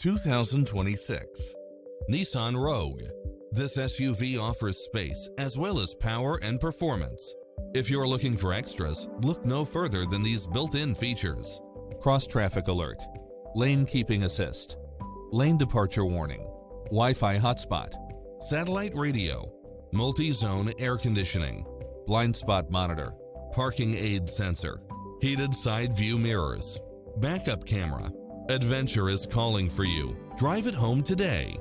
2026 Nissan Rogue. This SUV offers space as well as power and performance. If you're looking for extras, look no further than these built-in features: cross-traffic alert, lane keeping assist, lane departure warning, Wi-Fi hotspot, satellite radio, multi-zone air conditioning, blind spot monitor, parking aid sensor, heated side view mirrors, backup camera. Adventure is calling for you. Drive it home today.